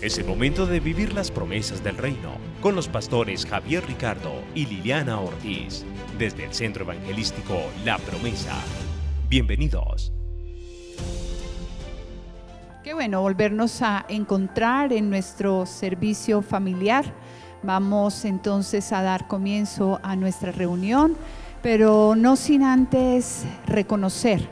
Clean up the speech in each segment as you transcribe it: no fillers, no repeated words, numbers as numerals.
Es el momento de vivir las promesas del reino con los pastores Javier Ricardo y Liliana Ortiz desde el Centro Evangelístico La Promesa. Bienvenidos. Qué bueno volvernos a encontrar en nuestro servicio familiar. Vamos entonces a dar comienzo a nuestra reunión, pero no sin antes reconocer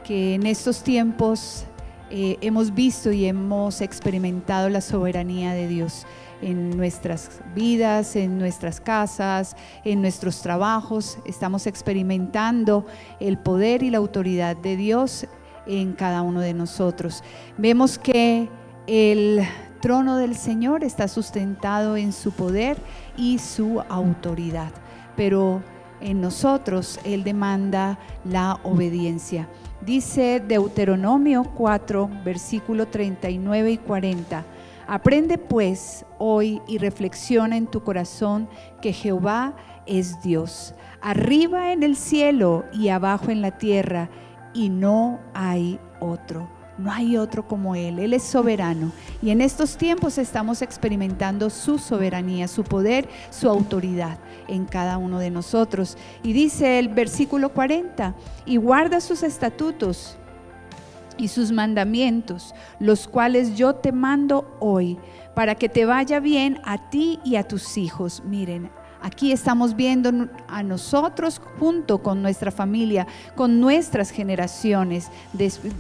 que en estos tiempos hemos visto y hemos experimentado la soberanía de Dios en nuestras vidas, en nuestras casas, en nuestros trabajos. Estamos experimentando el poder y la autoridad de Dios en cada uno de nosotros. Vemos que el trono del Señor está sustentado en su poder y su autoridad, pero en nosotros Él demanda la obediencia. Dice Deuteronomio 4, versículo 39 y 40. Aprende pues hoy y reflexiona en tu corazón que Jehová es Dios, arriba en el cielo y abajo en la tierra, y no hay otro. No hay otro como Él. Él es soberano. Y en estos tiempos estamos experimentando su soberanía, su poder, su autoridad en cada uno de nosotros. Y dice el versículo 40, y guarda sus estatutos y sus mandamientos, los cuales yo te mando hoy, para que te vaya bien a ti y a tus hijos. Miren, aquí estamos viendo a nosotros junto con nuestra familia, con nuestras generaciones.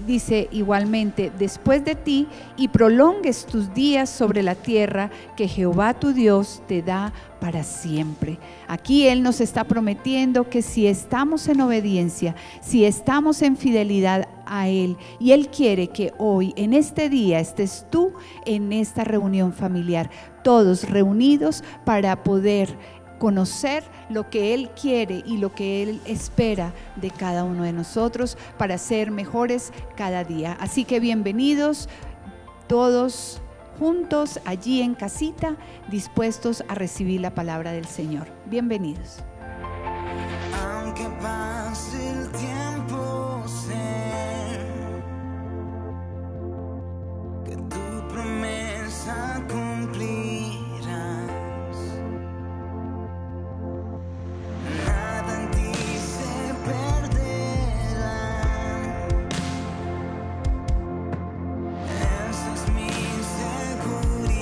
Dice igualmente, después de ti, y prolongues tus días sobre la tierra que Jehová tu Dios te da para siempre. Aquí Él nos está prometiendo que si estamos en obediencia, si estamos en fidelidad a Él, y Él quiere que hoy, en este día, estés tú en esta reunión familiar, todos reunidos para poder conocer lo que Él quiere y lo que Él espera de cada uno de nosotros para ser mejores cada día. Así que bienvenidos todos juntos allí en casita, dispuestos a recibir la palabra del Señor. Bienvenidos. Aunque pase el tiempo, sé que tu promesa cumplirás. Nada en ti se perderá. Esa es mi seguridad.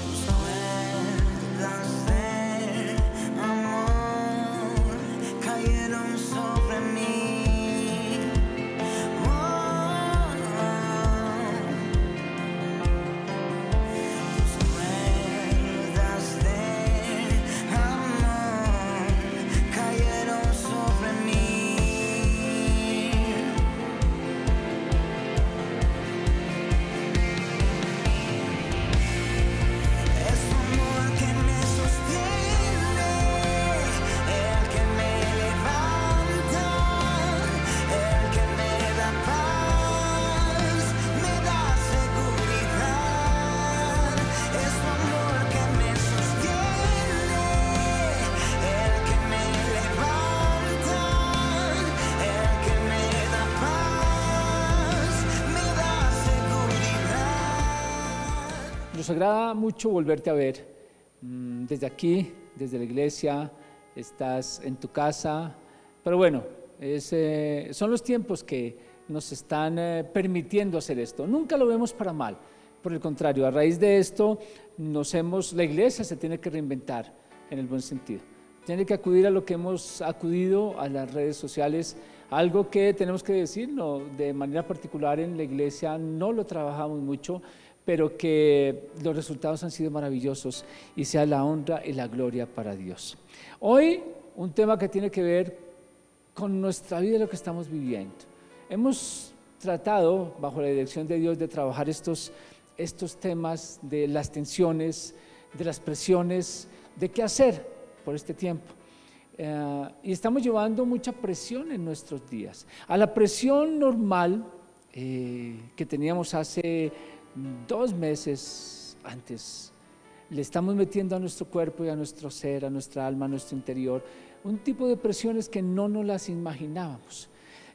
Tus cuerdas de amor cayeron sobre mí. Oh, tus cuerdas de amor cayeron sobre mí. Es tu amor que me sostiene, el que me levanta, el que me da paz, me da seguridad. Es tu amor que me sostiene, el que me levanta, el que me da paz, me da seguridad. Nos agrada mucho volverte a ver desde aquí, desde la iglesia, estás en tu casa, pero bueno, son los tiempos que nos están permitiendo hacer esto. Nunca lo vemos para mal, por el contrario, a raíz de esto la iglesia se tiene que reinventar en el buen sentido. Tiene que acudir a lo que hemos acudido a las redes sociales, algo que tenemos que decir, no, de manera particular en la iglesia no lo trabajamos mucho, pero que los resultados han sido maravillosos y sea la honra y la gloria para Dios. Hoy un tema que tiene que ver con nuestra vida y lo que estamos viviendo. Hemos tratado, bajo la dirección de Dios, de trabajar estos temas de las tensiones, de las presiones, de qué hacer por este tiempo. Y estamos llevando mucha presión en nuestros días. A la presión normal que teníamos hace 2 meses antes, le estamos metiendo a nuestro cuerpo y a nuestro ser, a nuestra alma, a nuestro interior, un tipo de presiones que no nos las imaginábamos,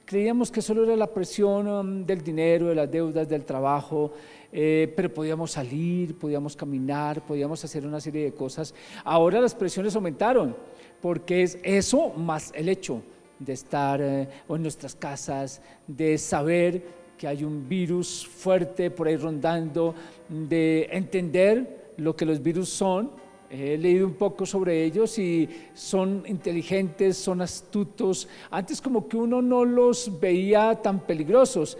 Creíamos que solo era la presión del dinero, de las deudas, del trabajo, pero podíamos salir, podíamos caminar, podíamos hacer una serie de cosas. Ahora las presiones aumentaron, porque es eso más el hecho de estar en nuestras casas, de saber que hay un virus fuerte por ahí rondando, de entender lo que los virus son. He leído un poco sobre ellos y son inteligentes, son astutos. Antes como que uno no los veía tan peligrosos.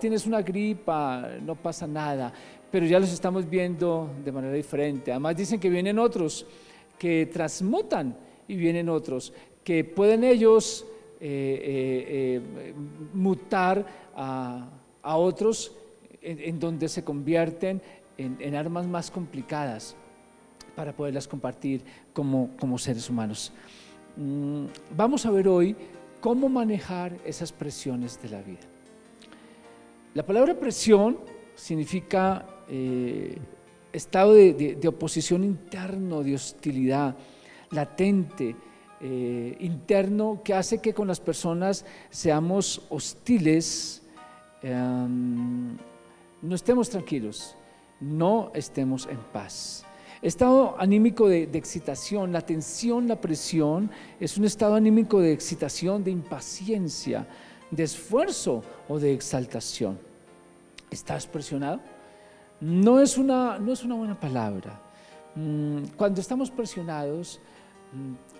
Tienes una gripa, no pasa nada. Pero ya los estamos viendo de manera diferente. Además dicen que vienen otros, que transmutan y vienen otros, que pueden ellos mutar a otros en donde se convierten en armas más complicadas para poderlas compartir como seres humanos. Vamos a ver hoy cómo manejar esas presiones de la vida. La palabra presión significa estado de oposición interno, de hostilidad, latente, interno, que hace que con las personas seamos hostiles, no estemos tranquilos, no estemos en paz. Estado anímico de excitación, la tensión, la presión, es un estado anímico de excitación, de impaciencia, de esfuerzo o de exaltación. ¿Estás presionado? No es una buena palabra. Cuando estamos presionados,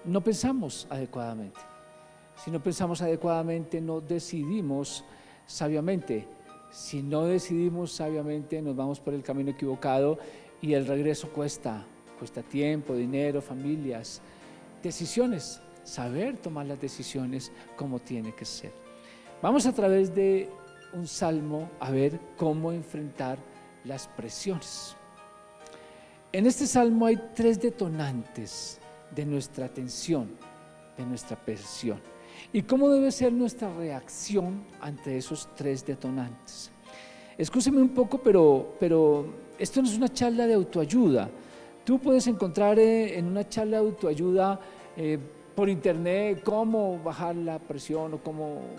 no pensamos adecuadamente. Si no pensamos adecuadamente, no decidimos sabiamente. Si no decidimos sabiamente, nos vamos por el camino equivocado y el regreso cuesta tiempo, dinero, familias, decisiones, saber tomar las decisiones como tiene que ser. Vamos a través de un salmo a ver cómo enfrentar las presiones. En este salmo hay 3 detonantes de nuestra tensión, de nuestra presión. ¿Y cómo debe ser nuestra reacción ante esos 3 detonantes? Escúcheme un poco, pero esto no es una charla de autoayuda. Tú puedes encontrar en una charla de autoayuda por internet cómo bajar la presión o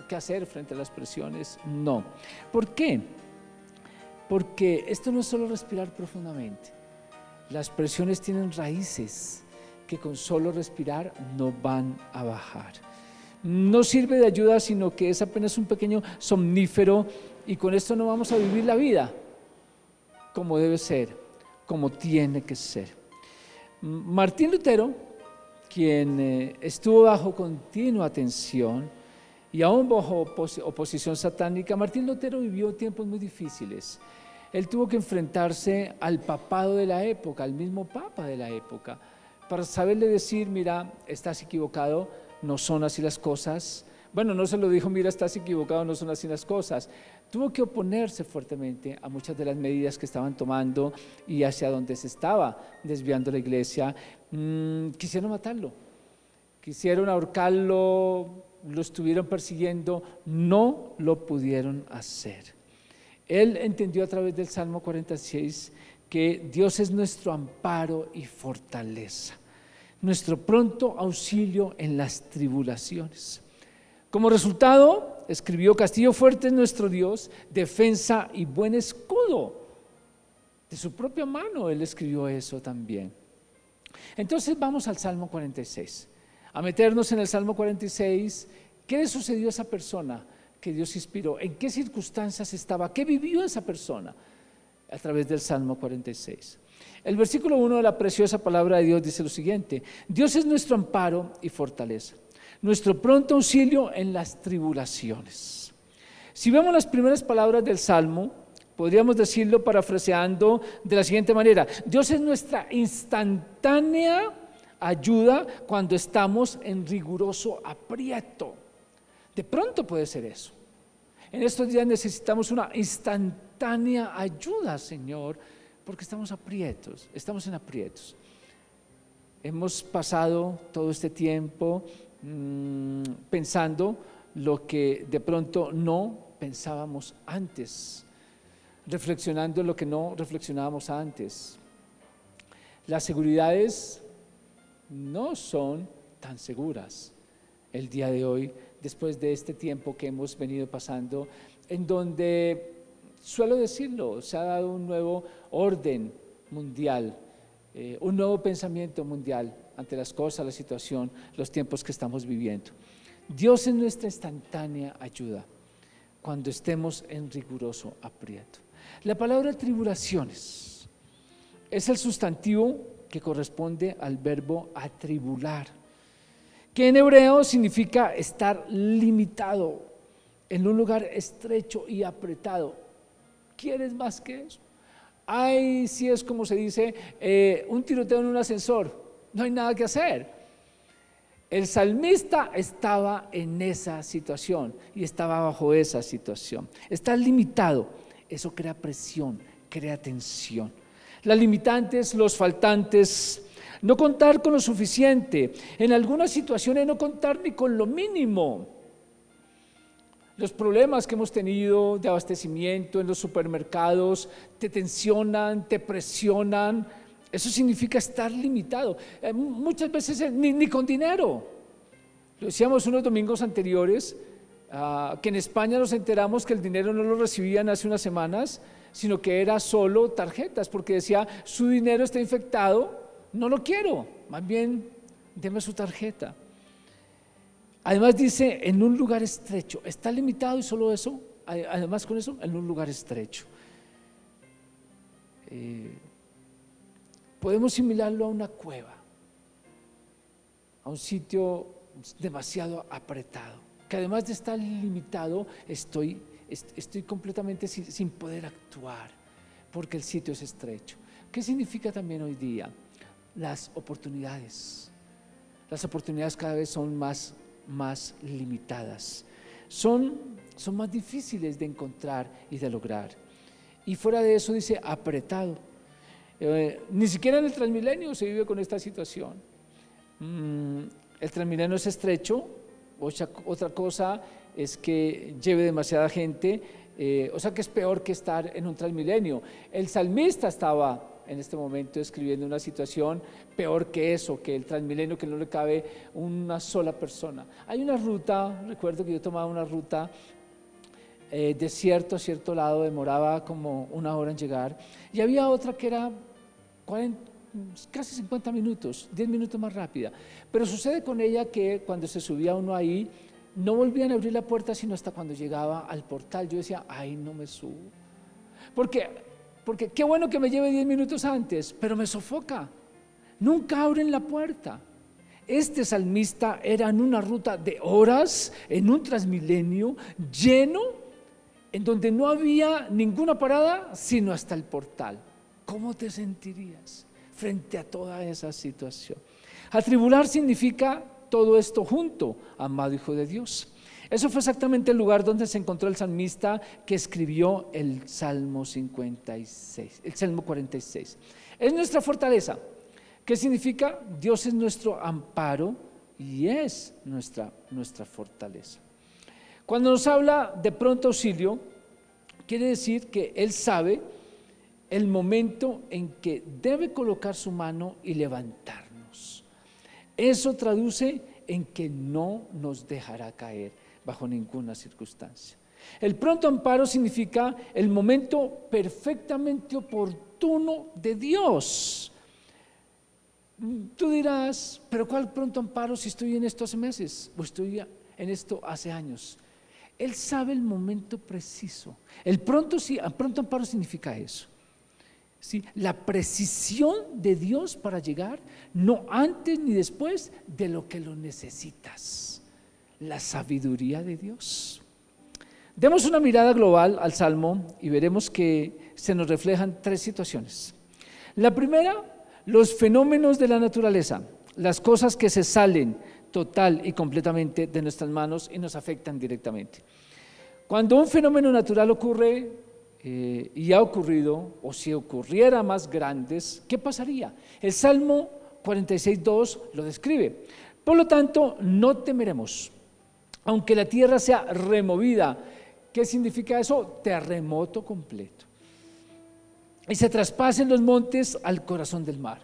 qué hacer frente a las presiones. No. ¿Por qué? Porque esto no es solo respirar profundamente. Las presiones tienen raíces que con solo respirar no van a bajar. No sirve de ayuda, sino que es apenas un pequeño somnífero y con esto no vamos a vivir la vida como debe ser, como tiene que ser. Martín Lutero, quien estuvo bajo continua tensión y aún bajo oposición satánica, Martín Lutero vivió tiempos muy difíciles. Él tuvo que enfrentarse al papado de la época, al mismo papa de la época, para saberle decir, mira, estás equivocado, no son así las cosas. Bueno, no se lo dijo, mira, estás equivocado, no son así las cosas. Tuvo que oponerse fuertemente a muchas de las medidas que estaban tomando y hacia donde se estaba desviando la iglesia. Quisieron matarlo, quisieron ahorcarlo, lo estuvieron persiguiendo, no lo pudieron hacer. Él entendió a través del Salmo 46 que Dios es nuestro amparo y fortaleza, nuestro pronto auxilio en las tribulaciones. Como resultado, escribió: castillo fuerte es nuestro Dios, defensa y buen escudo. De su propia mano él escribió eso también. Entonces vamos al Salmo 46, a meternos en el Salmo 46. ¿Qué le sucedió a esa persona que Dios inspiró? ¿En qué circunstancias estaba? ¿Qué vivió esa persona? A través del Salmo 46. El versículo 1 de la preciosa palabra de Dios dice lo siguiente: Dios es nuestro amparo y fortaleza, nuestro pronto auxilio en las tribulaciones. Si vemos las primeras palabras del Salmo, podríamos decirlo parafraseando de la siguiente manera: Dios es nuestra instantánea ayuda cuando estamos en riguroso aprieto. De pronto puede ser eso. En estos días necesitamos una instantánea ayuda, Señor, porque estamos aprietos, estamos en aprietos. Hemos pasado todo este tiempo pensando lo que de pronto no pensábamos antes, reflexionando lo que no reflexionábamos antes. Las seguridades no son tan seguras el día de hoy después de este tiempo que hemos venido pasando, en donde, suelo decirlo, se ha dado un nuevo orden mundial, un nuevo pensamiento mundial ante las cosas, la situación, los tiempos que estamos viviendo. Dios es nuestra instantánea ayuda cuando estemos en riguroso aprieto. La palabra tribulaciones es el sustantivo que corresponde al verbo atribular, que en hebreo significa estar limitado en un lugar estrecho y apretado. ¿Quieres más que eso? Ay, sí, es como se dice, un tiroteo en un ascensor, no hay nada que hacer. El salmista estaba en esa situación y estaba bajo esa situación. Está limitado, eso crea presión, crea tensión. Las limitantes, los faltantes, no contar con lo suficiente, en algunas situaciones no contar ni con lo mínimo. Los problemas que hemos tenido de abastecimiento en los supermercados te tensionan, te presionan. Eso significa estar limitado. Muchas veces ni con dinero. Lo decíamos unos domingos anteriores, que en España nos enteramos que el dinero no lo recibían hace unas semanas, sino que era solo tarjetas, porque decía, su dinero está infectado, no lo quiero, más bien deme su tarjeta. Además dice, en un lugar estrecho, está limitado y solo eso, además con eso, en un lugar estrecho. Podemos similarlo a una cueva, a un sitio demasiado apretado, que además de estar limitado, estoy completamente sin poder actuar, porque el sitio es estrecho. ¿Qué significa también hoy día? Las oportunidades cada vez son más limitadas, son más difíciles de encontrar y de lograr. Y fuera de eso dice apretado. Ni siquiera en el Transmilenio se vive con esta situación. El Transmilenio es estrecho. Otra cosa es que lleve demasiada gente, o sea que es peor que estar en un Transmilenio. El salmista estaba en este momento escribiendo una situación peor que eso, que el Transmilenio, que no le cabe una sola persona. Hay una ruta, recuerdo que yo tomaba una ruta de cierto a cierto lado, demoraba como 1 hora en llegar, y había otra que era casi 50 minutos, 10 minutos más rápida, pero sucede con ella que cuando se subía uno ahí, no volvían a abrir la puerta sino hasta cuando llegaba al portal. Yo decía, ay, no me subo, porque qué bueno que me lleve 10 minutos antes, pero me sofoca, nunca abren la puerta. Este salmista era en una ruta de horas, en un Transmilenio lleno, en donde no había ninguna parada sino hasta el portal. ¿Cómo te sentirías frente a toda esa situación? Atribular significa todo esto junto, amado Hijo de Dios. Eso fue exactamente el lugar donde se encontró el salmista que escribió el Salmo 56, el Salmo 46. Es nuestra fortaleza. ¿Qué significa? Dios es nuestro amparo y es nuestra fortaleza. Cuando nos habla de pronto auxilio, quiere decir que Él sabe el momento en que debe colocar su mano y levantarnos. Eso traduce en que no nos dejará caer bajo ninguna circunstancia. El pronto amparo significa el momento perfectamente oportuno de Dios. Tú dirás, pero ¿cuál pronto amparo si estoy en esto hace meses o estoy en esto hace años? Él sabe el momento preciso. El pronto amparo significa eso. ¿Sí? La precisión de Dios para llegar, no antes ni después de lo que lo necesitas. La sabiduría de Dios. Demos una mirada global al Salmo y veremos que se nos reflejan 3 situaciones. La primera, los fenómenos de la naturaleza, las cosas que se salen total y completamente de nuestras manos y nos afectan directamente. Cuando un fenómeno natural ocurre, y ha ocurrido, o si ocurriera más grandes, ¿qué pasaría? El Salmo 46:2 lo describe. Por lo tanto, no temeremos, aunque la tierra sea removida. ¿Qué significa eso? Terremoto completo. Y se traspasen los montes al corazón del mar.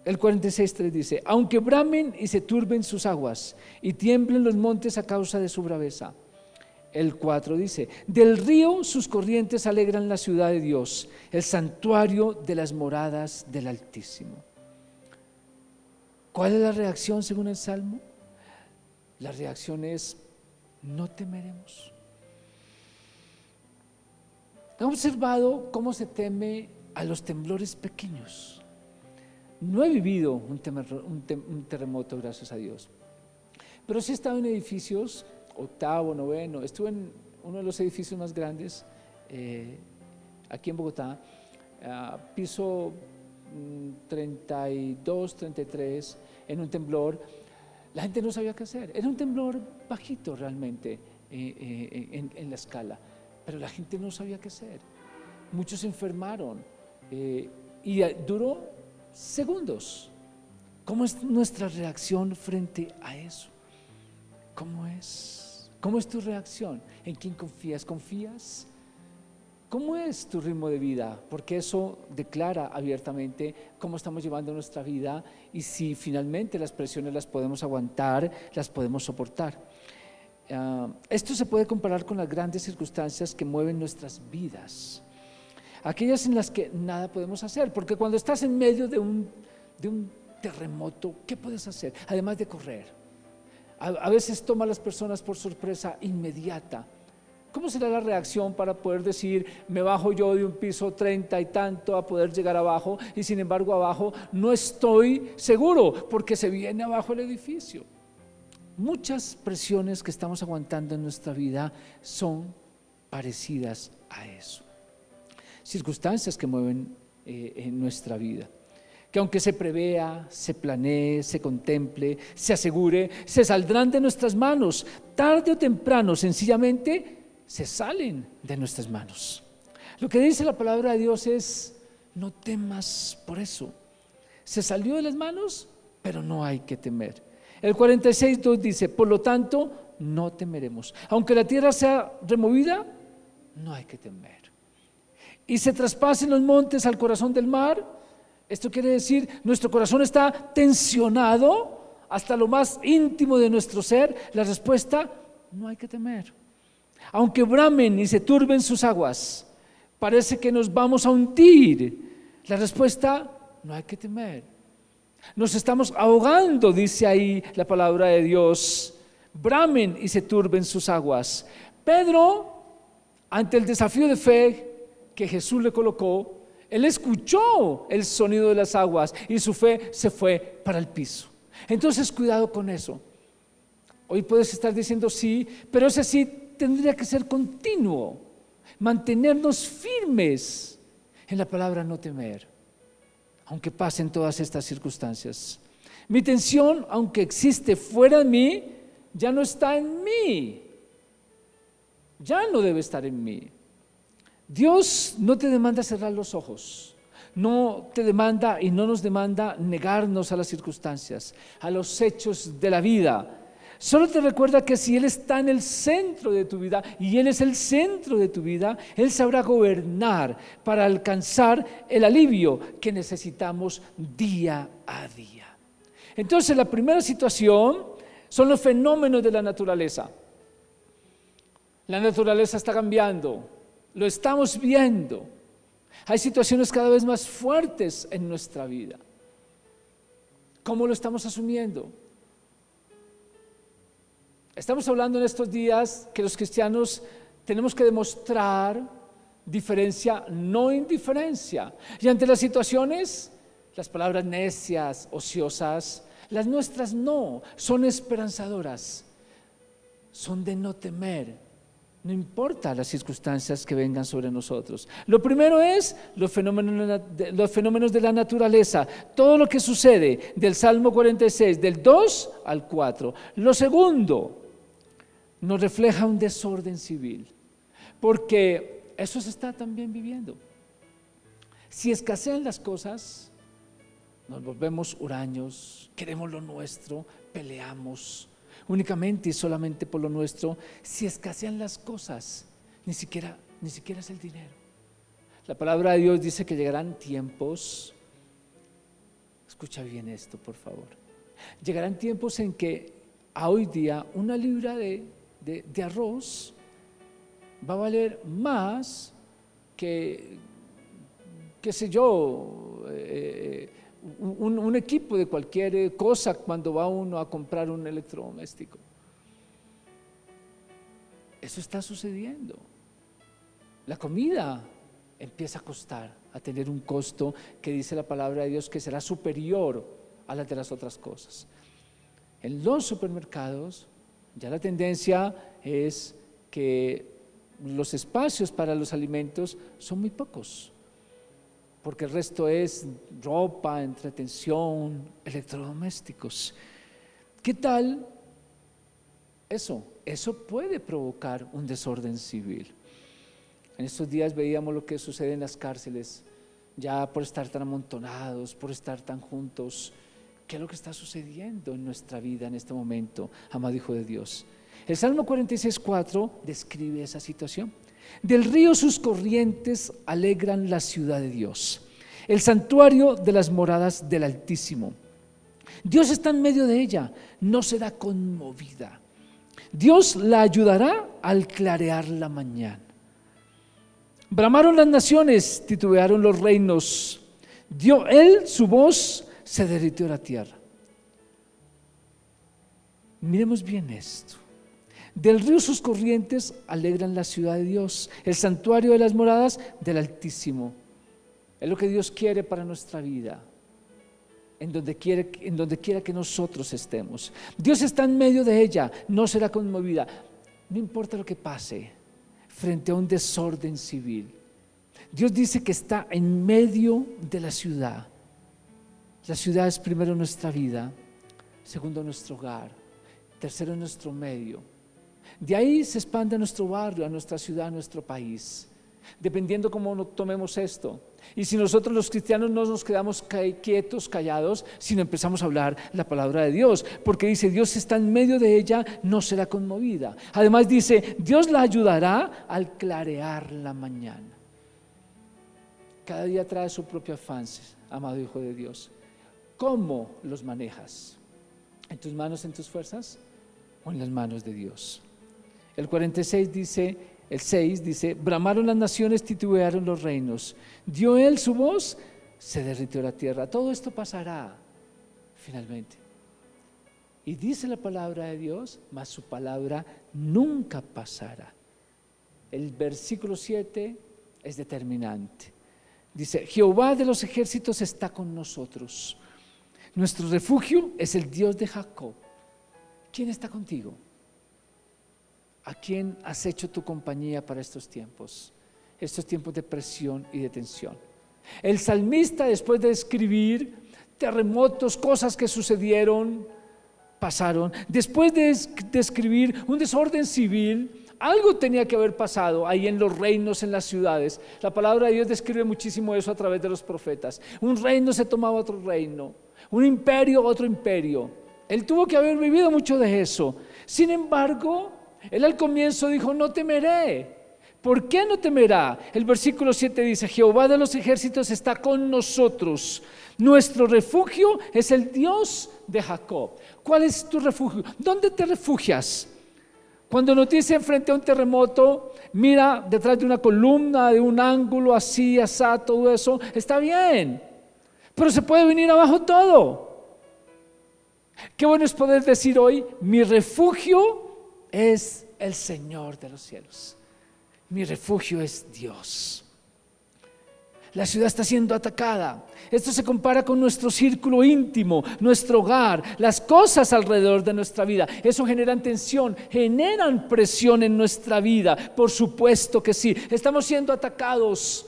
El 46:3 dice: aunque bramen y se turben sus aguas y tiemblen los montes a causa de su braveza. El 4 dice: del río sus corrientes alegran la ciudad de Dios, el santuario de las moradas del Altísimo. ¿Cuál es la reacción según el Salmo? La reacción es: no temeremos. ¿Han observado cómo se teme a los temblores pequeños? No he vivido un terremoto, gracias a Dios, pero sí he estado en edificios, octavo, noveno. Estuve en uno de los edificios más grandes aquí en Bogotá, piso 32, 33, en un temblor. La gente no sabía qué hacer. Era un temblor bajito realmente en la escala, pero la gente no sabía qué hacer. Muchos se enfermaron y duró segundos. ¿Cómo es nuestra reacción frente a eso? ¿Cómo es? ¿Cómo es tu reacción? ¿En quién confías? ¿Confías? ¿Cómo es tu ritmo de vida? Porque eso declara abiertamente cómo estamos llevando nuestra vida y si finalmente las presiones las podemos aguantar, las podemos soportar. Esto se puede comparar con las grandes circunstancias que mueven nuestras vidas, aquellas en las que nada podemos hacer, porque cuando estás en medio de un terremoto, ¿qué puedes hacer? Además de correr. A veces toma a las personas por sorpresa inmediata. ¿Cómo será la reacción para poder decir: me bajo yo de un piso 30 y tanto a poder llegar abajo, y sin embargo abajo no estoy seguro porque se viene abajo el edificio? Muchas presiones que estamos aguantando en nuestra vida son parecidas a eso. Circunstancias que mueven en nuestra vida, que aunque se prevea, se planee, se contemple, se asegure, se saldrán de nuestras manos, tarde o temprano sencillamente se salen de nuestras manos. Lo que dice la palabra de Dios es: no temas por eso. Se salió de las manos, pero no hay que temer. El 46:2 dice: por lo tanto, no temeremos. Aunque la tierra sea removida, no hay que temer. Y se traspasen los montes al corazón del mar. Esto quiere decir, nuestro corazón está tensionado hasta lo más íntimo de nuestro ser. La respuesta: no hay que temer. Aunque bramen y se turben sus aguas, parece que nos vamos a hundir. La respuesta: no hay que temer. Nos estamos ahogando, dice ahí la palabra de Dios. Bramen y se turben sus aguas. Pedro, ante el desafío de fe que Jesús le colocó, él escuchó el sonido de las aguas y su fe se fue para el piso. Entonces, cuidado con eso. Hoy puedes estar diciendo sí, pero ese sí tendría que ser continuo. Mantenernos firmes en la palabra no temer, aunque pasen todas estas circunstancias. Mi tensión, aunque existe fuera de mí, ya no está en mí. Ya no debe estar en mí. Dios no te demanda cerrar los ojos, no te demanda y no nos demanda negarnos a las circunstancias, a los hechos de la vida. Solo te recuerda que si Él está en el centro de tu vida y Él es el centro de tu vida, Él sabrá gobernar para alcanzar el alivio que necesitamos día a día. Entonces, la primera situación son los fenómenos de la naturaleza. La naturaleza está cambiando. Lo estamos viendo. Hay situaciones cada vez más fuertes en nuestra vida. ¿Cómo lo estamos asumiendo? Estamos hablando en estos días que los cristianos tenemos que demostrar diferencia, no indiferencia. Y ante las situaciones, las palabras necias, ociosas, las nuestras no, son esperanzadoras, son de no temer. No importa las circunstancias que vengan sobre nosotros. Lo primero es los fenómenos de la naturaleza, todo lo que sucede del Salmo 46, del 2 al 4. Lo segundo, nos refleja un desorden civil, porque eso se está también viviendo. Si escasean las cosas, nos volvemos huraños, queremos lo nuestro, peleamos únicamente y solamente por lo nuestro. Si escasean las cosas, ni siquiera es el dinero. La palabra de Dios dice que llegarán tiempos Escucha bien esto, por favor. Llegarán tiempos en que a hoy día una libra de arroz va a valer más que, qué sé yo, un equipo de cualquier cosa cuando va uno a comprar un electrodoméstico. Eso está sucediendo. La comida empieza a costar, a tener un costo que dice la palabra de Dios que será superior a las de las otras cosas. En los supermercados ya la tendencia es que los espacios para los alimentos son muy pocos, porque el resto es ropa, entretención, electrodomésticos. ¿Qué tal eso? Eso puede provocar un desorden civil. En estos días veíamos lo que sucede en las cárceles, ya por estar tan amontonados, por estar tan juntos. ¿Qué es lo que está sucediendo en nuestra vida en este momento, amado Hijo de Dios? El Salmo 46:4 describe esa situación. Del río sus corrientes alegran la ciudad de Dios, el santuario de las moradas del Altísimo. Dios está en medio de ella, no será conmovida. Dios la ayudará al clarear la mañana. Bramaron las naciones, titubearon los reinos. Dio él su voz, se derritió la tierra. Miremos bien esto. Del río sus corrientes alegran la ciudad de Dios, el santuario de las moradas del Altísimo. Es lo que Dios quiere para nuestra vida, en donde quiera que nosotros estemos. Dios está en medio de ella, no será conmovida. No importa lo que pase frente a un desorden civil. Dios dice que está en medio de la ciudad. La ciudad es primero nuestra vida, segundo nuestro hogar, tercero nuestro medio. De ahí se expande a nuestro barrio, a nuestra ciudad, a nuestro país, dependiendo cómo tomemos esto. Y si nosotros los cristianos no nos quedamos quietos, callados, sino empezamos a hablar la palabra de Dios, porque dice, Dios está en medio de ella, no será conmovida. Además dice, Dios la ayudará al clarear la mañana. Cada día trae su propio afán, amado Hijo de Dios. ¿Cómo los manejas? ¿En tus manos, en tus fuerzas? ¿O en las manos de Dios? El 46 dice, el 6 dice, bramaron las naciones, titubearon los reinos. Dio él su voz, se derritió la tierra. Todo esto pasará finalmente. Y dice la palabra de Dios, mas su palabra nunca pasará. El versículo 7 es determinante. Dice, Jehová de los ejércitos está con nosotros. Nuestro refugio es el Dios de Jacob. ¿Quién está contigo? ¿A quién has hecho tu compañía para estos tiempos de presión y de tensión? El salmista, después de describir terremotos, cosas que sucedieron, pasaron, después de describir un desorden civil, algo tenía que haber pasado ahí en los reinos, en las ciudades. La palabra de Dios describe muchísimo eso a través de los profetas. Un reino se tomaba otro reino, un imperio otro imperio. Él tuvo que haber vivido mucho de eso. Sin embargo, él al comienzo dijo, no temeré. ¿Por qué no temerá? El versículo 7 dice, Jehová de los ejércitos está con nosotros. Nuestro refugio es el Dios de Jacob. ¿Cuál es tu refugio? ¿Dónde te refugias? Cuando nos dicen frente a un terremoto, mira detrás de una columna, de un ángulo, así, asá, todo eso, está bien. Pero se puede venir abajo todo. Qué bueno es poder decir hoy, mi refugio es el Señor de los cielos. Mi refugio es Dios. La ciudad está siendo atacada. Esto se compara con nuestro círculo íntimo, nuestro hogar, las cosas alrededor de nuestra vida. Eso genera tensión, generan presión en nuestra vida. Por supuesto que sí. Estamos siendo atacados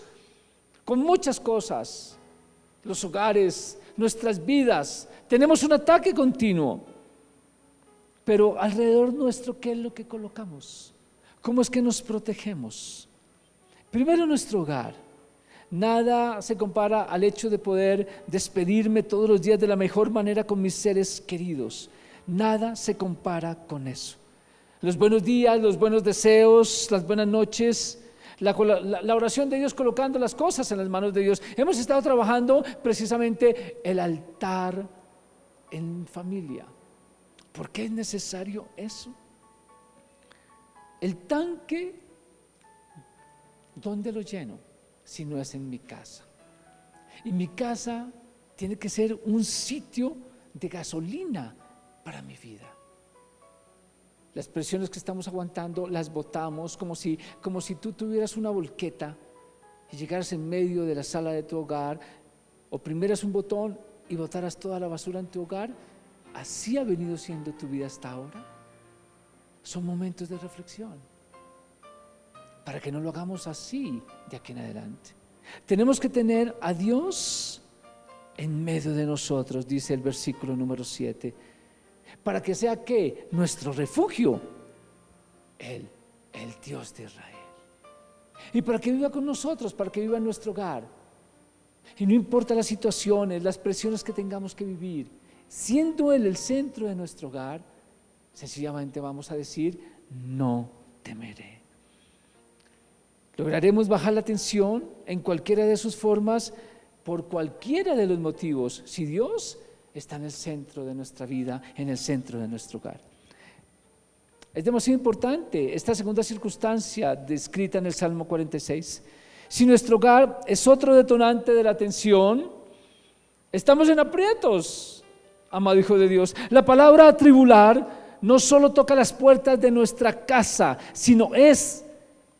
con muchas cosas. Los hogares, nuestras vidas. Tenemos un ataque continuo. Pero alrededor nuestro, ¿qué es lo que colocamos? ¿Cómo es que nos protegemos? Primero nuestro hogar. Nada se compara al hecho de poder despedirme todos los días de la mejor manera con mis seres queridos. Nada se compara con eso. Los buenos días, los buenos deseos, las buenas noches, La oración de Dios colocando las cosas en las manos de Dios. Hemos estado trabajando precisamente el altar en familia. ¿Por qué es necesario eso? El tanque, ¿dónde lo lleno? Si no es en mi casa. Y mi casa tiene que ser un sitio de gasolina para mi vida. Las presiones que estamos aguantando las botamos como si tú tuvieras una volqueta y llegaras en medio de la sala de tu hogar, oprimieras un botón y botaras toda la basura en tu hogar. Así ha venido siendo tu vida hasta ahora. Son momentos de reflexión para que no lo hagamos así de aquí en adelante. Tenemos que tener a Dios en medio de nosotros, dice el versículo número 7, para que sea que nuestro refugio, el Dios de Israel, y para que viva con nosotros, para que viva en nuestro hogar. Y no importa las situaciones, las presiones que tengamos que vivir, siendo Él el centro de nuestro hogar, sencillamente vamos a decir: no temeré. Lograremos bajar la tensión en cualquiera de sus formas, por cualquiera de los motivos, si Dios está en el centro de nuestra vida, en el centro de nuestro hogar. Es demasiado importante esta segunda circunstancia descrita en el Salmo 46. Si nuestro hogar es otro detonante de la tensión, estamos en aprietos, amado hijo de Dios. La palabra atribular no solo toca las puertas de nuestra casa, sino es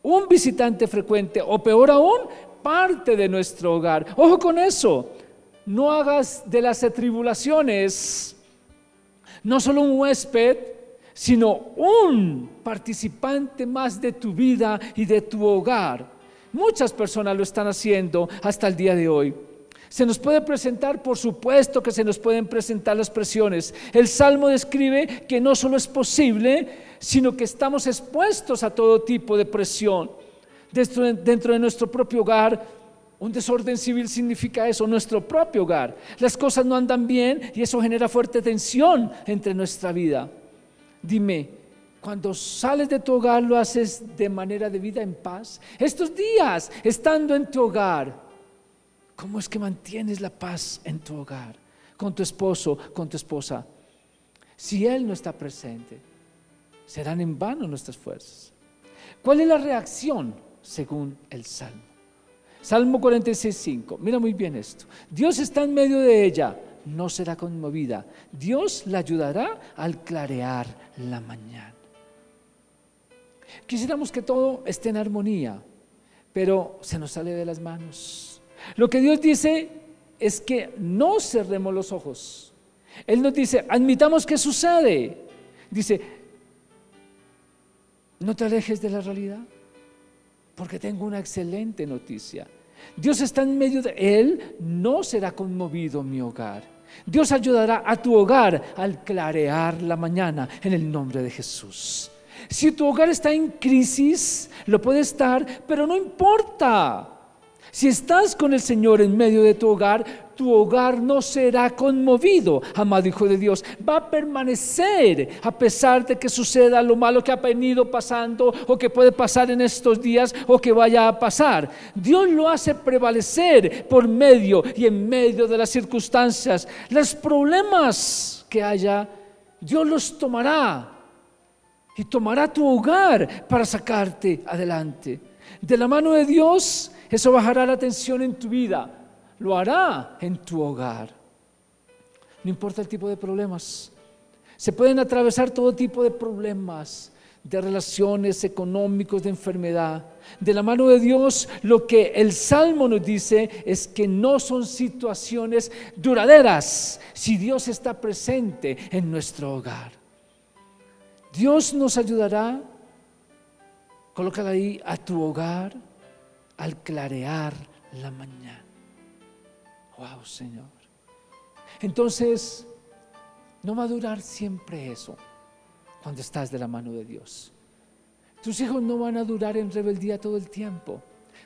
un visitante frecuente, o peor aún, parte de nuestro hogar. Ojo con eso. No hagas de las atribulaciones no solo un huésped, sino un participante más de tu vida y de tu hogar. Muchas personas lo están haciendo hasta el día de hoy. Se nos puede presentar, por supuesto que se nos pueden presentar las presiones. El Salmo describe que no solo es posible, sino que estamos expuestos a todo tipo de presión. Dentro de nuestro propio hogar, un desorden civil significa eso, nuestro propio hogar. Las cosas no andan bien y eso genera fuerte tensión entre nuestra vida. Dime, cuando sales de tu hogar, ¿lo haces de manera de vida en paz? Estos días, estando en tu hogar, ¿cómo es que mantienes la paz en tu hogar? Con tu esposo, con tu esposa. Si Él no está presente, serán en vano nuestras fuerzas. ¿Cuál es la reacción según el Salmo? Salmo 46:5. Mira muy bien esto. Dios está en medio de ella, no será conmovida. Dios la ayudará al clarear la mañana. Quisiéramos que todo esté en armonía, pero se nos sale de las manos. Lo que Dios dice es que no cerremos los ojos. Él nos dice: admitamos que sucede. Dice: no te alejes de la realidad, porque tengo una excelente noticia. Dios está en medio de Él, no será conmovido mi hogar. Dios ayudará a tu hogar al clarear la mañana en el nombre de Jesús. Si tu hogar está en crisis, lo puede estar, pero no importa. Si estás con el Señor en medio de tu hogar no será conmovido, amado hijo de Dios. Va a permanecer a pesar de que suceda lo malo que ha venido pasando o que puede pasar en estos días o que vaya a pasar. Dios lo hace prevalecer por medio y en medio de las circunstancias. Los problemas que haya, Dios los tomará y tomará tu hogar para sacarte adelante. De la mano de Dios, eso bajará la tensión en tu vida, lo hará en tu hogar. No importa el tipo de problemas, se pueden atravesar todo tipo de problemas, de relaciones, económicos, de enfermedad. De la mano de Dios, lo que el Salmo nos dice es que no son situaciones duraderas si Dios está presente en nuestro hogar. Dios nos ayudará, colócala ahí, a tu hogar, al clarear la mañana. Wow, Señor. Entonces, no va a durar siempre eso cuando estás de la mano de Dios. Tus hijos no van a durar en rebeldía todo el tiempo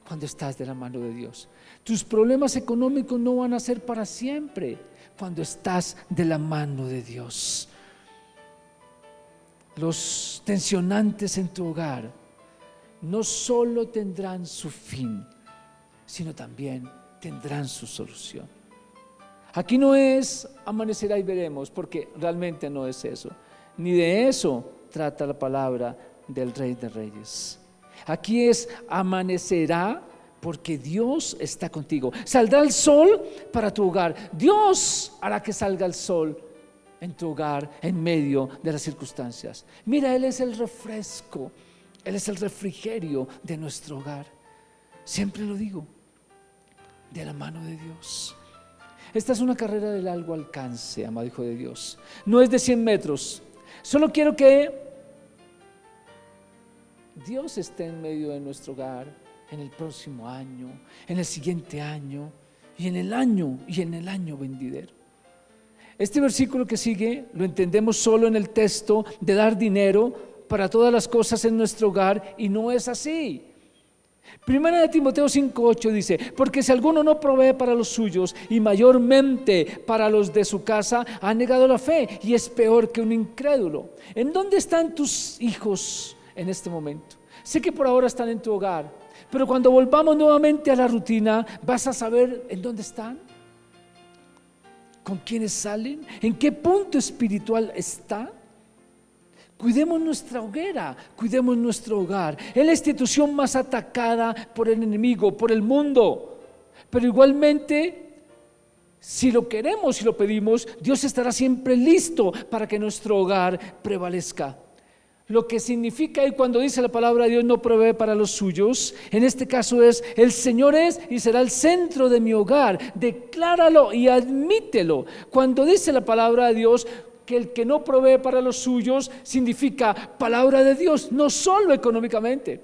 cuando estás de la mano de Dios. Tus problemas económicos no van a ser para siempre cuando estás de la mano de Dios. Los tensionantes en tu hogar no solo tendrán su fin, sino también tendrán su solución. Aquí no es amanecerá y veremos, porque realmente no es eso. Ni de eso trata la palabra del Rey de Reyes. Aquí es amanecerá porque Dios está contigo. Saldrá el sol para tu hogar. Dios hará que salga el sol en tu hogar en medio de las circunstancias. Mira, Él es el refresco, Él es el refrigerio de nuestro hogar. Siempre lo digo, de la mano de Dios. Esta es una carrera de largo alcance, amado Hijo de Dios. No es de 100 metros. Solo quiero que Dios esté en medio de nuestro hogar en el próximo año, en el siguiente año y en el año venidero. Este versículo que sigue lo entendemos solo en el texto de dar dinero para todas las cosas en nuestro hogar, y no es así. Primera de Timoteo 5:8 dice: porque si alguno no provee para los suyos y mayormente para los de su casa, ha negado la fe y es peor que un incrédulo. ¿En dónde están tus hijos en este momento? Sé que por ahora están en tu hogar, pero cuando volvamos nuevamente a la rutina, ¿vas a saber en dónde están? ¿Con quiénes salen? ¿En qué punto espiritual está? Cuidemos nuestra hoguera, cuidemos nuestro hogar. Es la institución más atacada por el enemigo, por el mundo. Pero igualmente, si lo queremos y lo pedimos, Dios estará siempre listo para que nuestro hogar prevalezca. Lo que significa, y cuando dice la palabra de Dios no provee para los suyos, en este caso es: el Señor es y será el centro de mi hogar. Decláralo y admítelo. Cuando dice la palabra de Dios que el que no provee para los suyos, significa palabra de Dios, no solo económicamente.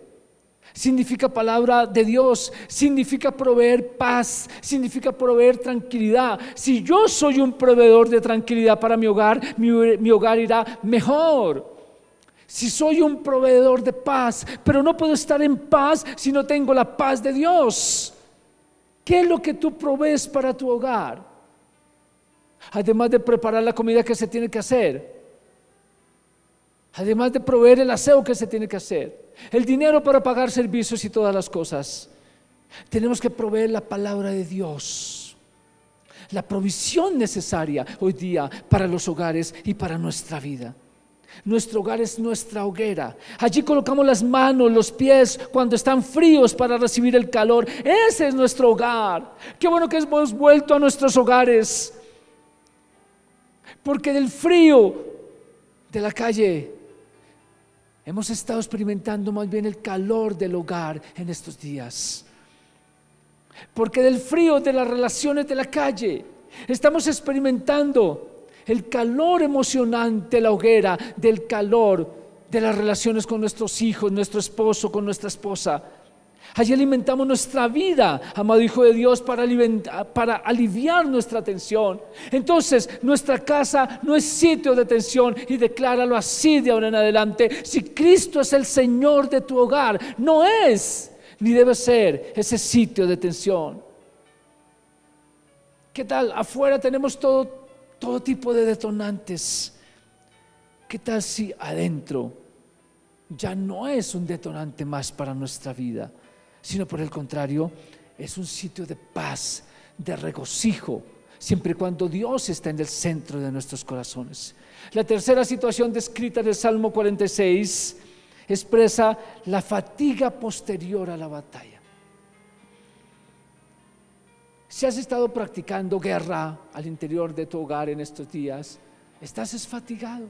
Significa palabra de Dios, significa proveer paz, significa proveer tranquilidad. Si yo soy un proveedor de tranquilidad para mi hogar, mi hogar irá mejor. Si soy un proveedor de paz, pero no puedo estar en paz si no tengo la paz de Dios. ¿Qué es lo que tú provees para tu hogar? Además de preparar la comida que se tiene que hacer, además de proveer el aseo que se tiene que hacer, el dinero para pagar servicios y todas las cosas, tenemos que proveer la palabra de Dios, la provisión necesaria hoy día para los hogares y para nuestra vida. Nuestro hogar es nuestra hoguera. Allí colocamos las manos, los pies cuando están fríos para recibir el calor. Ese es nuestro hogar. Qué bueno que hemos vuelto a nuestros hogares, porque del frío de la calle hemos estado experimentando más bien el calor del hogar en estos días. Porque del frío de las relaciones de la calle estamos experimentando el calor emocionante de la hoguera, del calor de las relaciones con nuestros hijos, nuestro esposo, con nuestra esposa. Allí alimentamos nuestra vida, amado Hijo de Dios, para aliviar nuestra tensión. Entonces, nuestra casa no es sitio de tensión, y decláralo así de ahora en adelante. Si Cristo es el Señor de tu hogar, no es ni debe ser ese sitio de tensión. ¿Qué tal? Afuera tenemos todo tipo de detonantes. ¿Qué tal si adentro ya no es un detonante más para nuestra vida, sino por el contrario, es un sitio de paz, de regocijo, siempre y cuando Dios está en el centro de nuestros corazones? La tercera situación descrita en el Salmo 46 expresa la fatiga posterior a la batalla. Si has estado practicando guerra al interior de tu hogar en estos días, estás fatigado.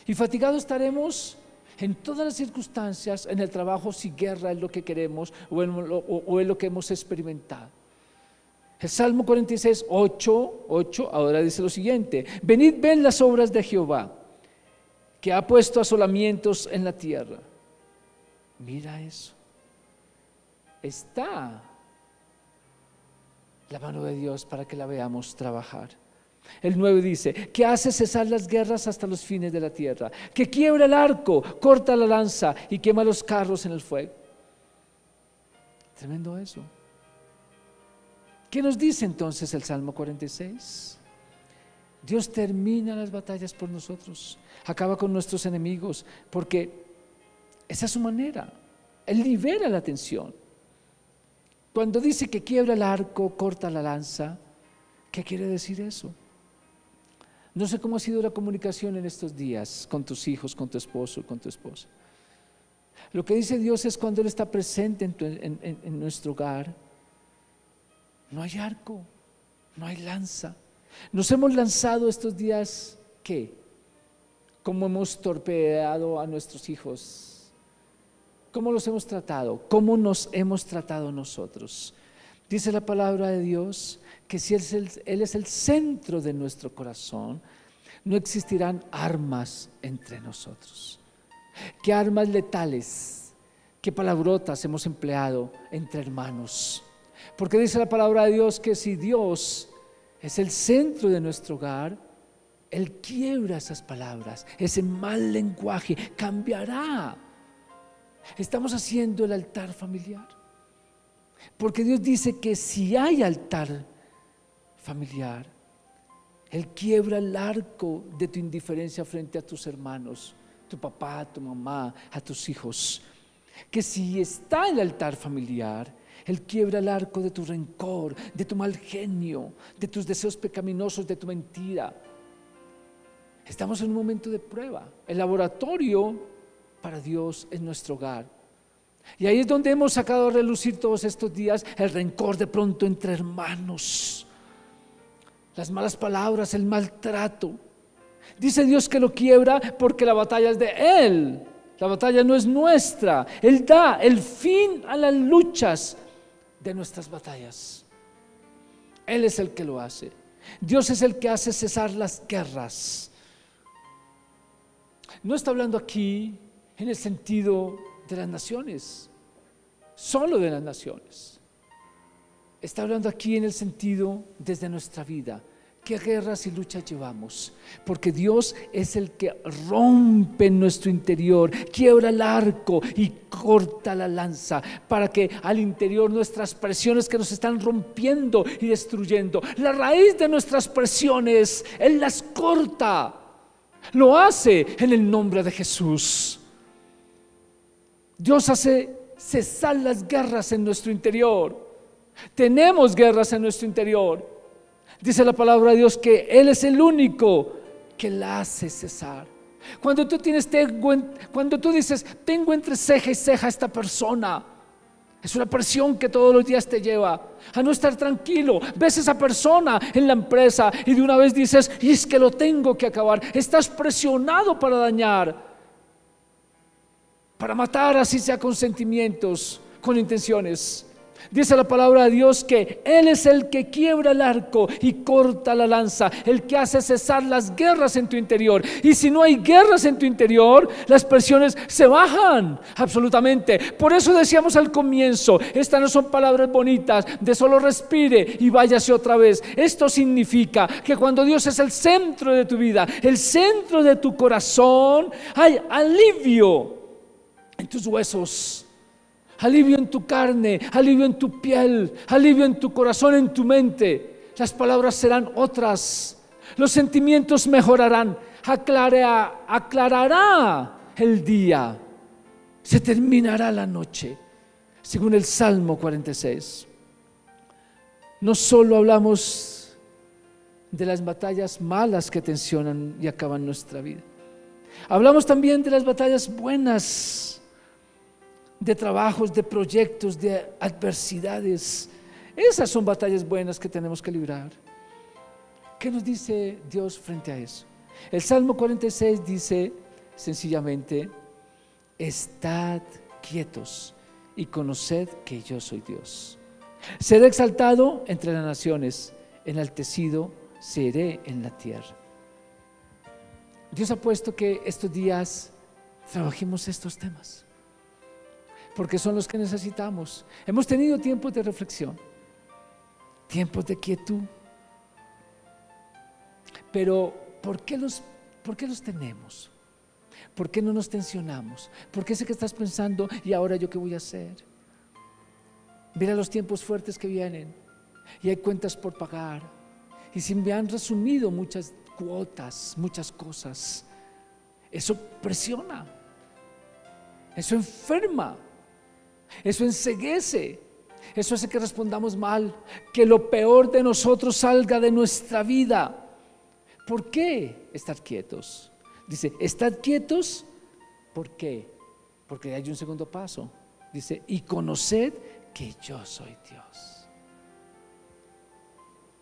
Y fatigado estaremos en todas las circunstancias, en el trabajo, si guerra es lo que queremos o es lo que hemos experimentado. El Salmo 46, 8 ahora dice lo siguiente: venid, ven las obras de Jehová, que ha puesto asolamientos en la tierra. Mira eso. Está la mano de Dios para que la veamos trabajar. El 9 dice: que hace cesar las guerras hasta los fines de la tierra, que quiebra el arco, corta la lanza y quema los carros en el fuego. Tremendo eso. ¿Qué nos dice entonces el Salmo 46? Dios termina las batallas por nosotros, acaba con nuestros enemigos, porque esa es su manera. Él libera la tensión. Cuando dice que quiebra el arco, corta la lanza, ¿qué quiere decir eso? No sé cómo ha sido la comunicación en estos días con tus hijos, con tu esposo, con tu esposa. Lo que dice Dios es cuando Él está presente en nuestro hogar, no hay arco, no hay lanza. Nos hemos lanzado estos días, ¿qué? ¿Cómo hemos torpedeado a nuestros hijos? ¿Cómo los hemos tratado? ¿Cómo nos hemos tratado nosotros? Dice la palabra de Dios que si Él es el centro de nuestro corazón, no existirán armas entre nosotros. ¿Qué armas letales, qué palabrotas hemos empleado entre hermanos? Porque dice la palabra de Dios que si Dios es el centro de nuestro hogar, Él quiebra esas palabras, ese mal lenguaje, cambiará. Estamos haciendo el altar familiar, porque Dios dice que si hay altar familiar, Él quiebra el arco de tu indiferencia frente a tus hermanos, tu papá, tu mamá, a tus hijos. Que si está el altar familiar, Él quiebra el arco de tu rencor, de tu mal genio, de tus deseos pecaminosos, de tu mentira. Estamos en un momento de prueba. El laboratorio para Dios es nuestro hogar. Y ahí es donde hemos sacado a relucir todos estos días el rencor de pronto entre hermanos, las malas palabras, el maltrato. Dice Dios que lo quiebra porque la batalla es de Él, la batalla no es nuestra. Él da el fin a las luchas de nuestras batallas. Él es el que lo hace. Dios es el que hace cesar las guerras. No está hablando aquí en el sentido de las naciones, solo de las naciones. Está hablando aquí en el sentido desde nuestra vida. ¿Qué guerras y luchas llevamos? Porque Dios es el que rompe en nuestro interior, quiebra el arco y corta la lanza, para que al interior nuestras presiones que nos están rompiendo y destruyendo, la raíz de nuestras presiones, Él las corta. Lo hace en el nombre de Jesús. Dios hace cesar las guerras en nuestro interior. Tenemos guerras en nuestro interior. Dice la palabra de Dios que Él es el único que la hace cesar. Cuando tú dices, tengo entre ceja y ceja a esta persona, es una presión que todos los días te lleva a no estar tranquilo. Ves a esa persona en la empresa y de una vez dices, y es que lo tengo que acabar. Estás presionado para dañar, para matar, así sea con sentimientos, con intenciones. Dice la palabra de Dios que Él es el que quiebra el arco y corta la lanza, el que hace cesar las guerras en tu interior. Y si no hay guerras en tu interior, las presiones se bajan absolutamente. Por eso decíamos al comienzo, estas no son palabras bonitas de solo respire y váyase otra vez. Esto significa que cuando Dios es el centro de tu vida, el centro de tu corazón, hay alivio en tus huesos, alivio en tu carne, alivio en tu piel, alivio en tu corazón, en tu mente. Las palabras serán otras, los sentimientos mejorarán, aclarará el día, se terminará la noche, según el Salmo 46. No solo hablamos de las batallas malas que tensionan y acaban nuestra vida, hablamos también de las batallas buenas, de trabajos, de proyectos, de adversidades. Esas son batallas buenas que tenemos que librar. ¿Qué nos dice Dios frente a eso? El Salmo 46 dice sencillamente, estad quietos y conoced que yo soy Dios. Seré exaltado entre las naciones, enaltecido seré en la tierra. Dios ha puesto que estos días trabajemos estos temas, porque son los que necesitamos. Hemos tenido tiempos de reflexión, tiempos de quietud, pero ¿por qué los tenemos? ¿Por qué no nos tensionamos? ¿Por qué sé que estás pensando, y ahora yo qué voy a hacer? Mira los tiempos fuertes que vienen y hay cuentas por pagar, y si me han resumido muchas cuotas, muchas cosas, eso presiona, eso enferma. Eso enceguece, eso hace que respondamos mal, que lo peor de nosotros salga de nuestra vida. ¿Por qué estar quietos? Dice, estad quietos, ¿por qué? Porque hay un segundo paso. Dice, y conoced que yo soy Dios.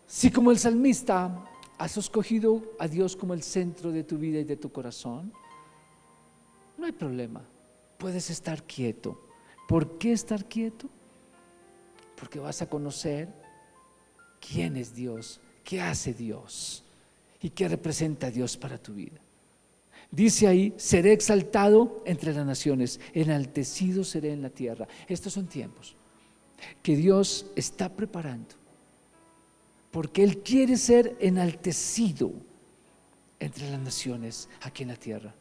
Si como el salmista has escogido a Dios como el centro de tu vida y de tu corazón, no hay problema, puedes estar quieto. ¿Por qué estar quieto? Porque vas a conocer quién es Dios, qué hace Dios y qué representa Dios para tu vida. Dice ahí, seré exaltado entre las naciones, enaltecido seré en la tierra. Estos son tiempos que Dios está preparando, porque Él quiere ser enaltecido entre las naciones aquí en la tierra.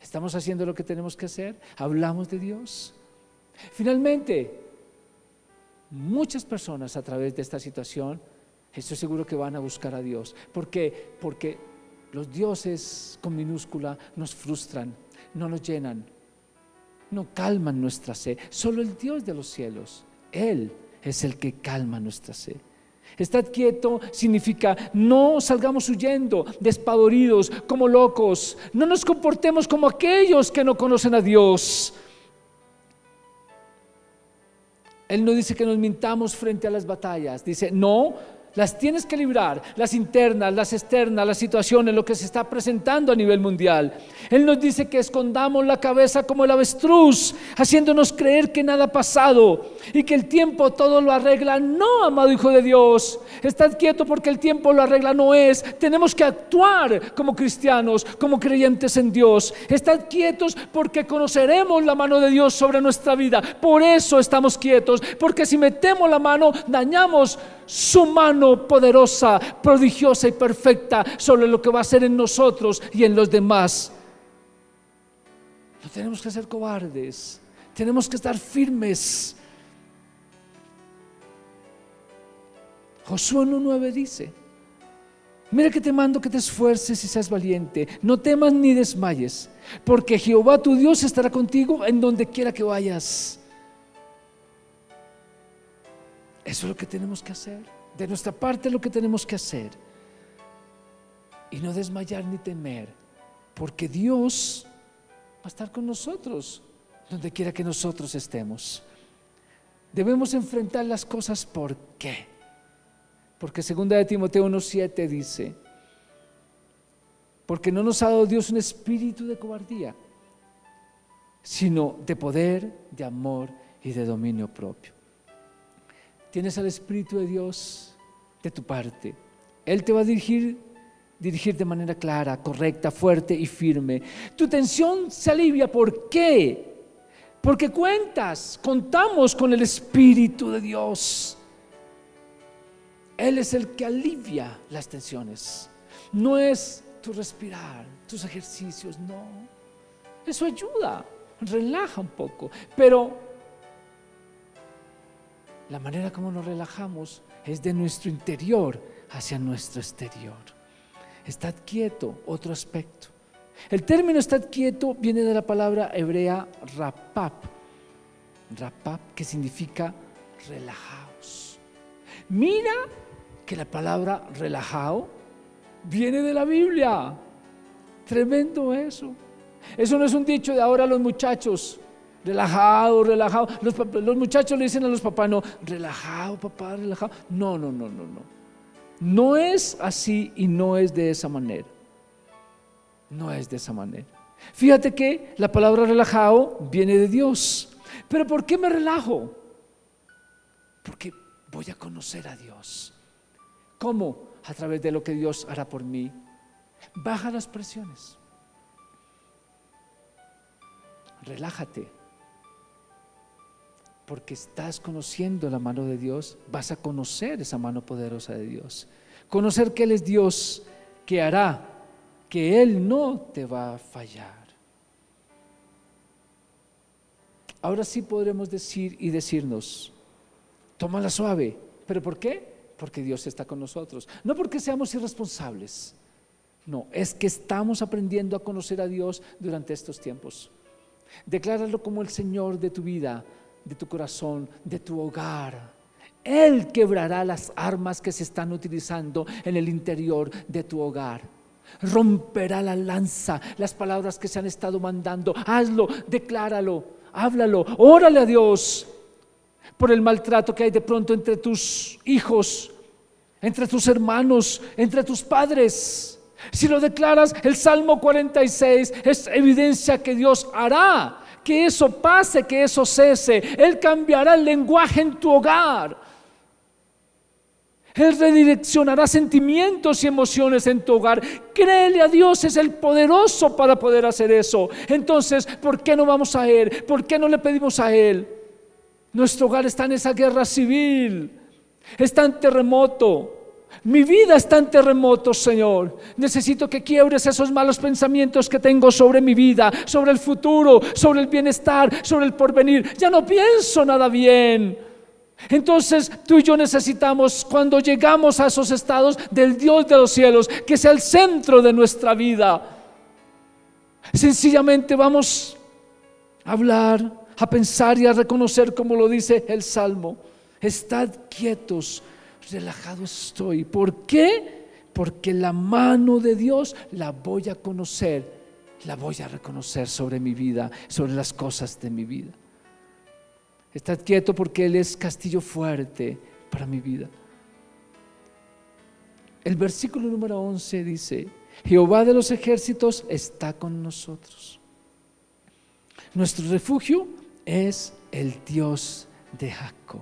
¿Estamos haciendo lo que tenemos que hacer? ¿Hablamos de Dios? Finalmente, muchas personas a través de esta situación, estoy seguro que van a buscar a Dios. ¿Por qué? Porque los dioses con minúscula nos frustran, no nos llenan, no calman nuestra sed. Solo el Dios de los cielos, Él es el que calma nuestra sed. Estad quieto significa no salgamos huyendo, despavoridos, como locos. No nos comportemos como aquellos que no conocen a Dios. Él no dice que nos mintamos frente a las batallas. Dice, no, las tienes que librar, las internas, las externas, las situaciones, lo que se está presentando a nivel mundial. Él nos dice que escondamos la cabeza como el avestruz, haciéndonos creer que nada ha pasado y que el tiempo todo lo arregla. No, amado hijo de Dios, estad quieto porque el tiempo lo arregla, no es. Tenemos que actuar como cristianos, como creyentes en Dios. Estad quietos porque conoceremos la mano de Dios sobre nuestra vida. Por eso estamos quietos, porque si metemos la mano, dañamos su mano poderosa, prodigiosa y perfecta sobre lo que va a hacer en nosotros y en los demás. No tenemos que ser cobardes, tenemos que estar firmes. Josué 1:9 dice, mira que te mando que te esfuerces y seas valiente, no temas ni desmayes, porque Jehová tu Dios estará contigo en donde quiera que vayas. Eso es lo que tenemos que hacer. De nuestra parte es lo que tenemos que hacer. Y no desmayar ni temer, porque Dios va a estar con nosotros donde quiera que nosotros estemos. Debemos enfrentar las cosas. ¿Por qué? Porque 2 de Timoteo 1:7 dice, porque no nos ha dado Dios un espíritu de cobardía, sino de poder, de amor y de dominio propio. Tienes al Espíritu de Dios de tu parte. Él te va a dirigir de manera clara, correcta, fuerte y firme. Tu tensión se alivia. ¿Por qué? Porque contamos con el Espíritu de Dios. Él es el que alivia las tensiones. No es tu respirar, tus ejercicios, no. Eso ayuda, relaja un poco, pero la manera como nos relajamos es de nuestro interior hacia nuestro exterior. Estad quieto, otro aspecto. El término estad quieto viene de la palabra hebrea rapap. Rapap, que significa relajaos. Mira que la palabra relajado viene de la Biblia. Tremendo eso. Eso no es un dicho de ahora los muchachos. Relajado, relajado. Los muchachos le dicen a los papás, no, relajado, papá, relajado. No. No es así y no es de esa manera. No es de esa manera. Fíjate que la palabra relajado viene de Dios. ¿Pero por qué me relajo? Porque voy a conocer a Dios. ¿Cómo? A través de lo que Dios hará por mí. Baja las presiones. Relájate. Porque estás conociendo la mano de Dios, vas a conocer esa mano poderosa de Dios. Conocer que Él es Dios, que hará, que Él no te va a fallar. Ahora sí podremos decir y decirnos, tómala suave. ¿Pero por qué? Porque Dios está con nosotros. No porque seamos irresponsables. No, es que estamos aprendiendo a conocer a Dios durante estos tiempos. Decláralo como el Señor de tu vida. de tu corazón, de tu hogar. Él quebrará las armas que se están utilizando en el interior de tu hogar. Romperá la lanza, las palabras que se han estado mandando. Hazlo, decláralo, háblalo, órale a Dios por el maltrato que hay de pronto entre tus hijos, entre tus hermanos, entre tus padres. Si lo declaras, el Salmo 46 es evidencia que Dios hará que eso pase, que eso cese. Él cambiará el lenguaje en tu hogar. Él redireccionará sentimientos y emociones en tu hogar. Créele a Dios, es el poderoso para poder hacer eso. Entonces, ¿por qué no vamos a Él? ¿Por qué no le pedimos a Él? Nuestro hogar está en esa guerra civil, está en terremoto. Mi vida está en terremoto, Señor. Necesito que quiebres esos malos pensamientos que tengo sobre mi vida, sobre el futuro, sobre el bienestar, sobre el porvenir. Ya no pienso nada bien. Entonces tú y yo necesitamos, cuando llegamos a esos estados, del Dios de los cielos, que sea el centro de nuestra vida. Sencillamente vamos a hablar, a pensar y a reconocer, como lo dice el Salmo: estad quietos, relajado estoy. ¿Por qué? Porque la mano de Dios la voy a conocer, la voy a reconocer sobre mi vida, sobre las cosas de mi vida. Estad quieto porque Él es castillo fuerte para mi vida. El versículo número 11 dice: Jehová de los ejércitos está con nosotros. Nuestro refugio es el Dios de Jacob.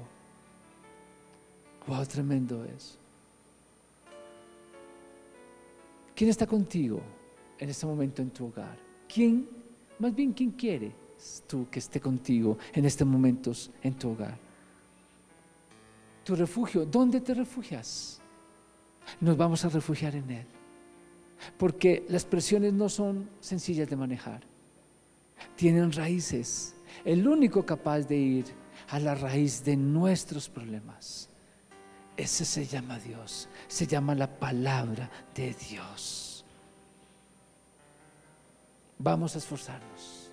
Wow, tremendo es. ¿Quién está contigo en este momento en tu hogar? ¿Quién, más bien, quién quiere tú que esté contigo en estos momentos en tu hogar? Tu refugio, ¿dónde te refugias? Nos vamos a refugiar en Él, porque las presiones no son sencillas de manejar, tienen raíces. El único capaz de ir a la raíz de nuestros problemas, ese se llama Dios, se llama la palabra de Dios. Vamos a esforzarnos,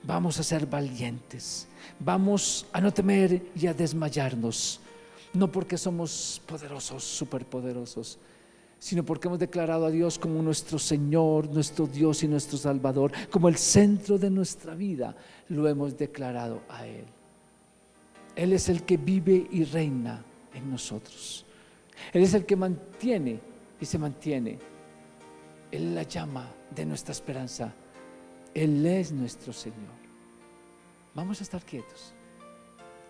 vamos a ser valientes, vamos a no temer y a desmayarnos, no porque somos poderosos, superpoderosos, sino porque hemos declarado a Dios como nuestro Señor, nuestro Dios y nuestro Salvador, como el centro de nuestra vida. Lo hemos declarado a Él. Él es el que vive y reina en nosotros. Él es el que mantiene y se mantiene. Él es la llama de nuestra esperanza. Él es nuestro Señor. Vamos a estar quietos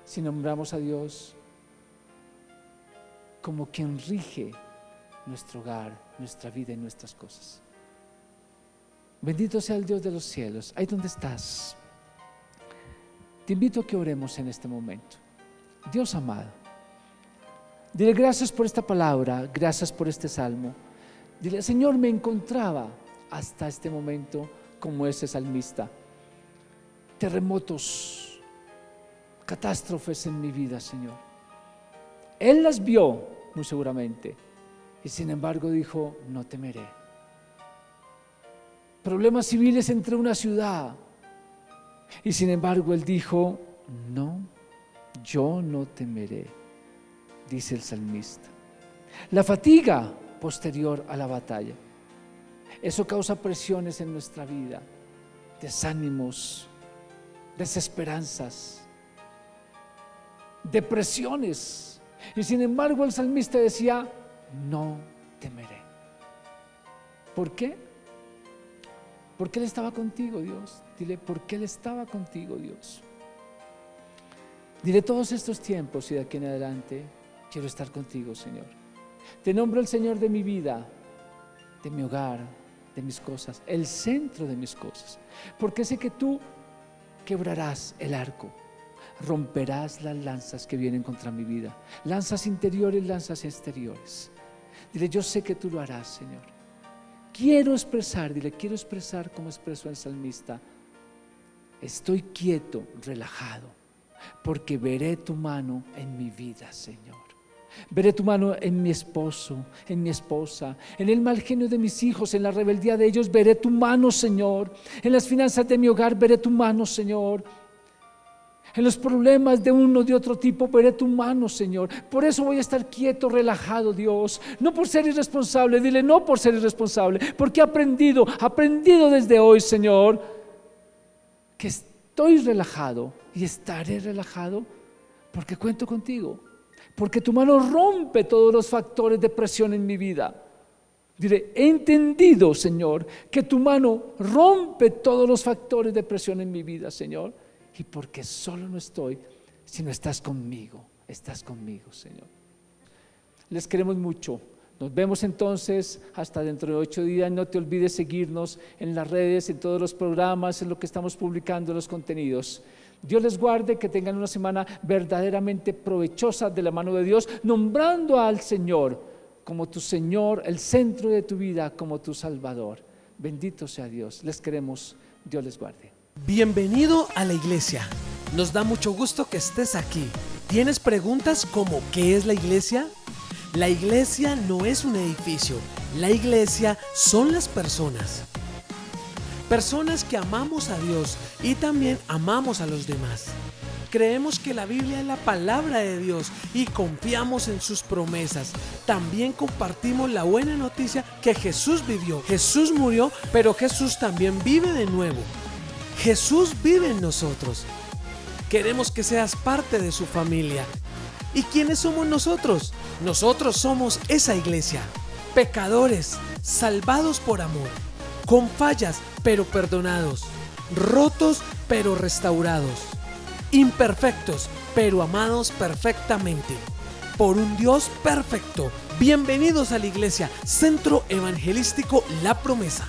si nombramos a Dios como quien rige nuestro hogar, nuestra vida y nuestras cosas. Bendito sea el Dios de los cielos. Ahí donde estás, te invito a que oremos en este momento. Dios amado, dile gracias por esta palabra, gracias por este salmo. Dile: Señor, me encontraba hasta este momento como ese salmista. Terremotos, catástrofes en mi vida, Señor. Él las vio muy seguramente y sin embargo dijo: no temeré. Problemas civiles entre una ciudad y sin embargo él dijo: no, yo no temeré, dice el salmista. La fatiga posterior a la batalla, eso causa presiones en nuestra vida, desánimos, desesperanzas, depresiones. Y sin embargo el salmista decía: no temeré. ¿Por qué? Porque Él estaba contigo, Dios. Dile: porque Él estaba contigo, Dios. Dile: todos estos tiempos y de aquí en adelante quiero estar contigo, Señor. Te nombro el Señor de mi vida, de mi hogar, de mis cosas, el centro de mis cosas, porque sé que tú quebrarás el arco, romperás las lanzas que vienen contra mi vida, lanzas interiores, lanzas exteriores. Dile: yo sé que tú lo harás, Señor. Quiero expresar, dile: quiero expresar como expresó el salmista: estoy quieto, relajado, porque veré tu mano en mi vida, Señor. Veré tu mano en mi esposo, en mi esposa, en el mal genio de mis hijos, en la rebeldía de ellos. Veré tu mano, Señor. En las finanzas de mi hogar veré tu mano, Señor. En los problemas de uno de otro tipo veré tu mano, Señor. Por eso voy a estar quieto, relajado, Dios. No por ser irresponsable, dile no por ser irresponsable, porque he aprendido desde hoy, Señor, que estoy relajado y estaré relajado porque cuento contigo. Porque tu mano rompe todos los factores de presión en mi vida. Diré, he entendido, Señor, que tu mano rompe todos los factores de presión en mi vida, Señor. Y porque solo no estoy, sino estás conmigo, Señor. Les queremos mucho. Nos vemos entonces hasta dentro de 8 días. No te olvides seguirnos en las redes, en todos los programas, en lo que estamos publicando, los contenidos. Dios les guarde, que tengan una semana verdaderamente provechosa de la mano de Dios, nombrando al Señor como tu Señor, el centro de tu vida, como tu Salvador. Bendito sea Dios. Les queremos. Dios les guarde. Bienvenido a la iglesia. Nos da mucho gusto que estés aquí. ¿Tienes preguntas como qué es la iglesia? La iglesia no es un edificio. La iglesia son las personas. Personas que amamos a Dios y también amamos a los demás. Creemos que la Biblia es la palabra de Dios y confiamos en sus promesas. También compartimos la buena noticia que Jesús vivió. Jesús murió, pero Jesús también vive de nuevo. Jesús vive en nosotros. Queremos que seas parte de su familia. ¿Y quiénes somos nosotros? Nosotros somos esa iglesia. Pecadores, salvados por amor. Con fallas, pero perdonados. Rotos, pero restaurados. Imperfectos, pero amados perfectamente. Por un Dios perfecto. Bienvenidos a la iglesia Centro Evangelístico La Promesa.